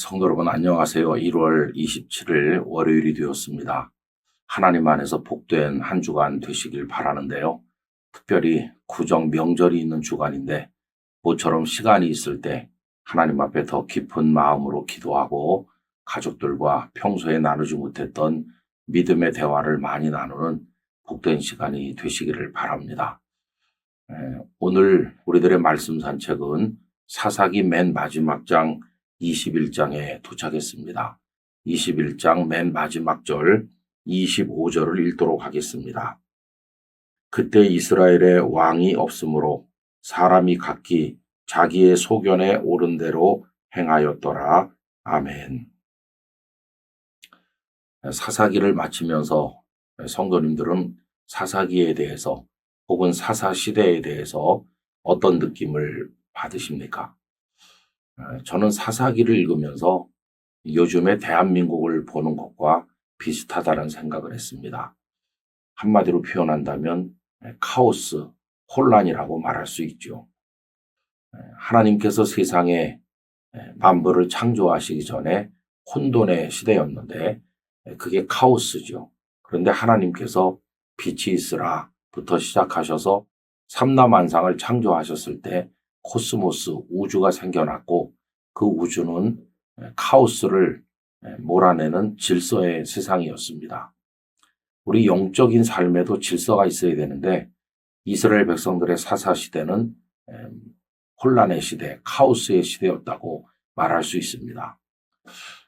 성도 여러분 안녕하세요. 1월 27일 월요일이 되었습니다. 하나님 안에서 복된 한 주간 되시길 바라는데요. 특별히 구정 명절이 있는 주간인데 모처럼 시간이 있을 때 하나님 앞에 더 깊은 마음으로 기도하고 가족들과 평소에 나누지 못했던 믿음의 대화를 많이 나누는 복된 시간이 되시기를 바랍니다. 오늘 우리들의 말씀 산책은 사사기 맨 마지막 장 21장에 도착했습니다. 21장 맨 마지막 절 25절을 읽도록 하겠습니다. 그때 이스라엘에 왕이 없으므로 사람이 각기 자기의 소견에 옳은 대로 행하였더라. 아멘. 사사기를 마치면서 성도님들은 사사기에 대해서 혹은 사사시대에 대해서 어떤 느낌을 받으십니까? 저는 사사기를 읽으면서 요즘의 대한민국을 보는 것과 비슷하다는 생각을 했습니다. 한마디로 표현한다면 카오스, 혼란이라고 말할 수 있죠. 하나님께서 세상에 만물을 창조하시기 전에 혼돈의 시대였는데 그게 카오스죠. 그런데 하나님께서 빛이 있으라부터 시작하셔서 삼라만상을 창조하셨을 때 코스모스, 우주가 생겨났고 그 우주는 카오스를 몰아내는 질서의 세상이었습니다. 우리 영적인 삶에도 질서가 있어야 되는데 이스라엘 백성들의 사사시대는 혼란의 시대, 카오스의 시대였다고 말할 수 있습니다.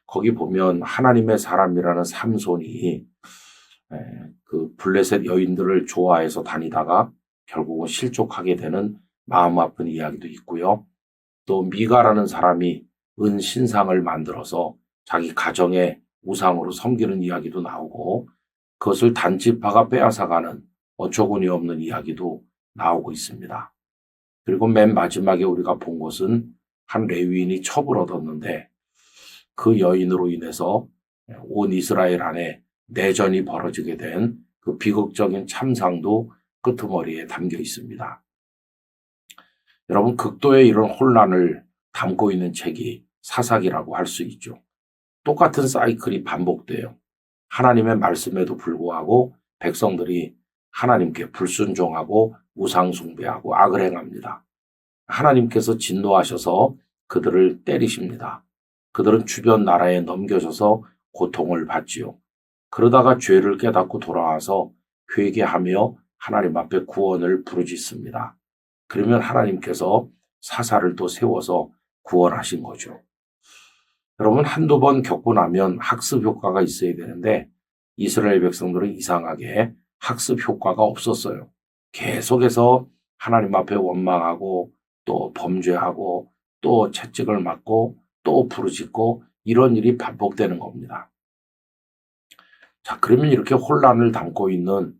거기 보면 하나님의 사람이라는 삼손이 그 블레셋 여인들을 좋아해서 다니다가 결국은 실족하게 되는 마음 아픈 이야기도 있고요. 또 미가라는 사람이 은신상을 만들어서 자기 가정의 우상으로 섬기는 이야기도 나오고 그것을 단지파가 빼앗아가는 어처구니 없는 이야기도 나오고 있습니다. 그리고 맨 마지막에 우리가 본 것은 한 레위인이 첩을 얻었는데 그 여인으로 인해서 온 이스라엘 안에 내전이 벌어지게 된 그 비극적인 참상도 끄트머리에 담겨 있습니다. 여러분, 극도의 이런 혼란을 담고 있는 책이 사사기라고 할 수 있죠. 똑같은 사이클이 반복돼요. 하나님의 말씀에도 불구하고 백성들이 하나님께 불순종하고 우상 숭배하고 악을 행합니다. 하나님께서 진노하셔서 그들을 때리십니다. 그들은 주변 나라에 넘겨져서 고통을 받지요. 그러다가 죄를 깨닫고 돌아와서 회개하며 하나님 앞에 구원을 부르짖습니다. 그러면 하나님께서 사사를 또 세워서 구원하신 거죠. 여러분, 한두 번 겪고 나면 학습 효과가 있어야 되는데 이스라엘 백성들은 이상하게 학습 효과가 없었어요. 계속해서 하나님 앞에 원망하고 또 범죄하고 또 채찍을 맞고 또 부르짖고 이런 일이 반복되는 겁니다. 자, 그러면 이렇게 혼란을 담고 있는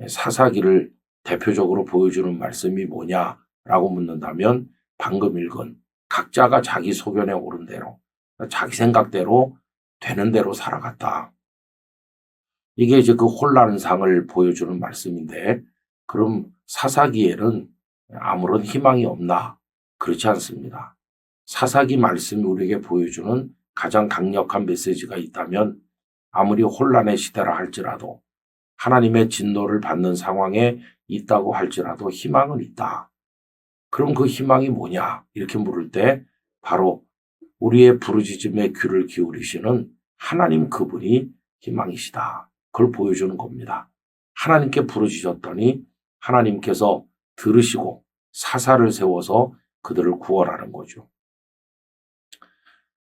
사사기를 대표적으로 보여주는 말씀이 뭐냐라고 묻는다면 방금 읽은 각자가 자기 소견에 옳은 대로 자기 생각대로 되는 대로 살아갔다. 이게 이제 그 혼란상을 보여주는 말씀인데 그럼 사사기에는 아무런 희망이 없나? 그렇지 않습니다. 사사기 말씀이 우리에게 보여주는 가장 강력한 메시지가 있다면 아무리 혼란의 시대라 할지라도 하나님의 진노를 받는 상황에 있다고 할지라도 희망은 있다. 그럼 그 희망이 뭐냐? 이렇게 물을 때 바로 우리의 부르짖음에 귀를 기울이시는 하나님 그분이 희망이시다. 그걸 보여주는 겁니다. 하나님께 부르짖었더니 하나님께서 들으시고 사사를 세워서 그들을 구원하는 거죠.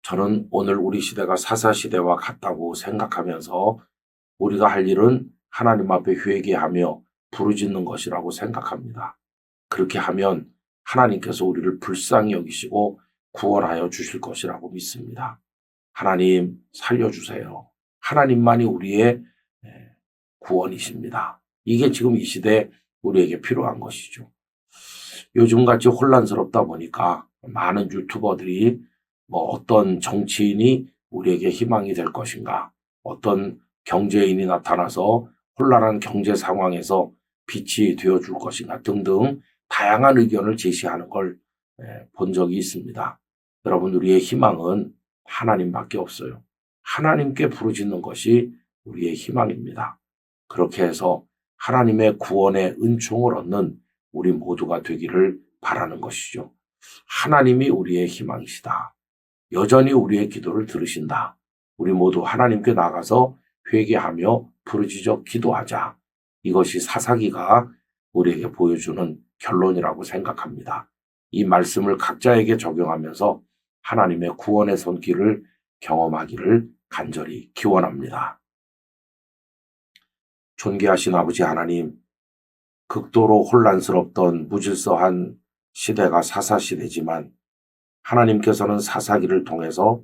저는 오늘 우리 시대가 사사시대와 같다고 생각하면서 우리가 할 일은 하나님 앞에 회개하며 부르짖는 것이라고 생각합니다. 그렇게 하면 하나님께서 우리를 불쌍히 여기시고 구원하여 주실 것이라고 믿습니다. 하나님 살려주세요. 하나님만이 우리의 구원이십니다. 이게 지금 이 시대에 우리에게 필요한 것이죠. 요즘같이 혼란스럽다 보니까 많은 유튜버들이 어떤 정치인이 우리에게 희망이 될 것인가, 어떤 경제인이 나타나서 혼란한 경제 상황에서 빛이 되어줄 것인가 등등 다양한 의견을 제시하는 걸 본 적이 있습니다. 여러분, 우리의 희망은 하나님밖에 없어요. 하나님께 부르짖는 것이 우리의 희망입니다. 그렇게 해서 하나님의 구원의 은총을 얻는 우리 모두가 되기를 바라는 것이죠. 하나님이 우리의 희망이시다. 여전히 우리의 기도를 들으신다. 우리 모두 하나님께 나가서 회개하며 부르짖어 기도하자. 이것이 사사기가 우리에게 보여주는 결론이라고 생각합니다. 이 말씀을 각자에게 적용하면서 하나님의 구원의 손길을 경험하기를 간절히 기원합니다. 존귀하신 아버지 하나님, 극도로 혼란스럽던 무질서한 시대가 사사시대지만 하나님께서는 사사기를 통해서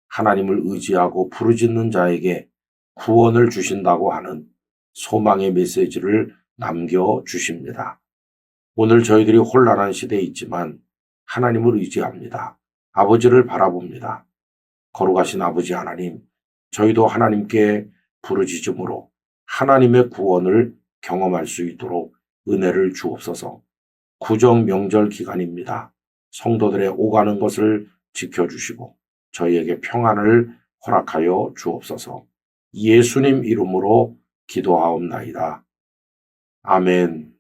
하나님을 의지하고 부르짖는 자에게 구원을 주신다고 하는 소망의 메시지를 남겨주십니다. 오늘 저희들이 혼란한 시대에 있지만 하나님을 의지합니다. 아버지를 바라봅니다. 거룩하신 아버지 하나님, 저희도 하나님께 부르짖음으로 하나님의 구원을 경험할 수 있도록 은혜를 주옵소서. 구정 명절 기간입니다. 성도들의 오가는 것을 지켜주시고 저희에게 평안을 허락하여 주옵소서. 예수님 이름으로 기도하옵나이다. 아멘.